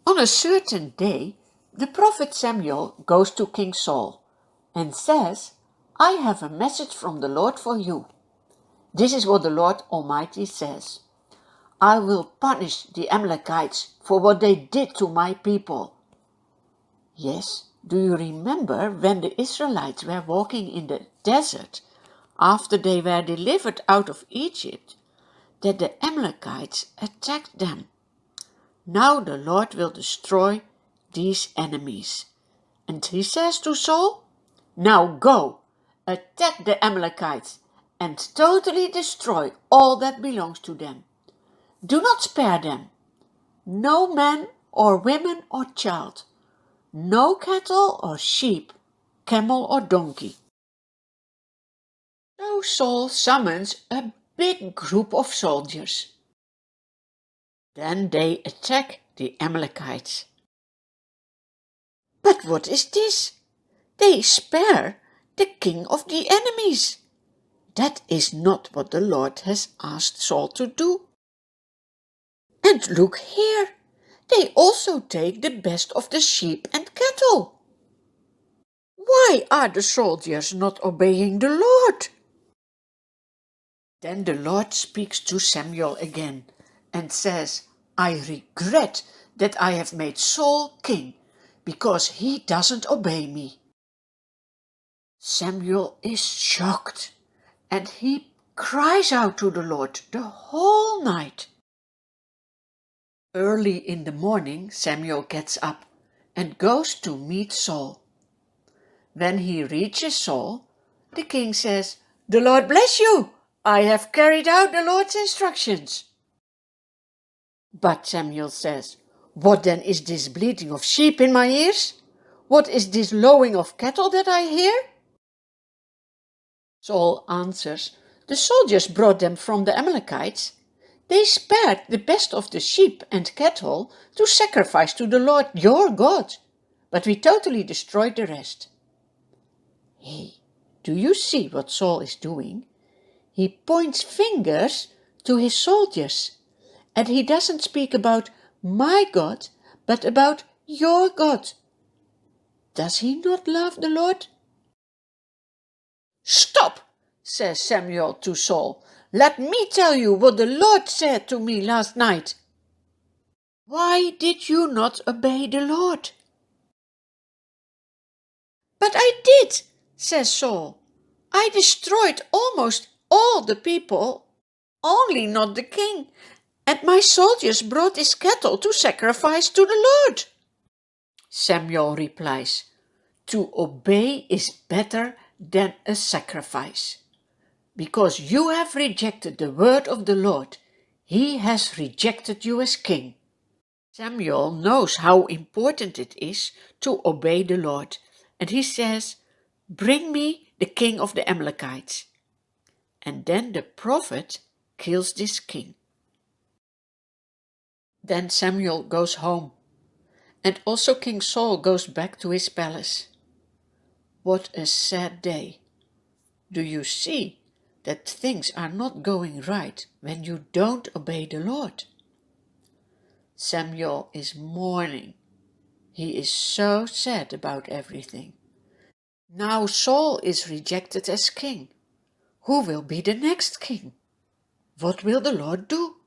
On a certain day, the prophet Samuel goes to King Saul and says, "I have a message from the Lord for you. This is what the Lord Almighty says. I will punish the Amalekites for what they did to my people." Yes, do you remember when the Israelites were walking in the desert after they were delivered out of Egypt, that the Amalekites attacked them? Now the Lord will destroy these enemies. And he says to Saul, "Now go, attack the Amalekites and totally destroy all that belongs to them. Do not spare them, no man or woman or child, no cattle or sheep, camel or donkey." So Saul summons a big group of soldiers. Then they attack the Amalekites. But what is this? They spare the king of the enemies. That is not what the Lord has asked Saul to do. And look here, they also take the best of the sheep and cattle. Why are the soldiers not obeying the Lord? Then the Lord speaks to Samuel again and says, "I regret that I have made Saul king, because he doesn't obey me." Samuel is shocked, and he cries out to the Lord the whole night. Early in the morning, Samuel gets up and goes to meet Saul. When he reaches Saul, the king says, "The Lord bless you. I have carried out the Lord's instructions." But Samuel says, "What then is this bleating of sheep in my ears? What is this lowing of cattle that I hear?" Saul answers, "The soldiers brought them from the Amalekites. They spared the best of the sheep and cattle to sacrifice to the Lord your God, but we totally destroyed the rest." Hey, do you see what Saul is doing? He points fingers to his soldiers, and he doesn't speak about my God, but about your God. Does he not love the Lord? "Stop," says Samuel to Saul. "Let me tell you what the Lord said to me last night." "Why did you not obey the Lord?" "But I did," says Saul. "I destroyed almost all the people, only not the king, and my soldiers brought his cattle to sacrifice to the Lord." Samuel replies, "To obey is better than a sacrifice. Because you have rejected the word of the Lord, he has rejected you as king." Samuel knows how important it is to obey the Lord, and he says, "Bring me the king of the Amalekites." And then the prophet kills this king. Then Samuel goes home, and also King Saul goes back to his palace. What a sad day. Do you see that things are not going right when you don't obey the Lord? Samuel is mourning. He is so sad about everything. Now Saul is rejected as king. Who will be the next king? What will the Lord do?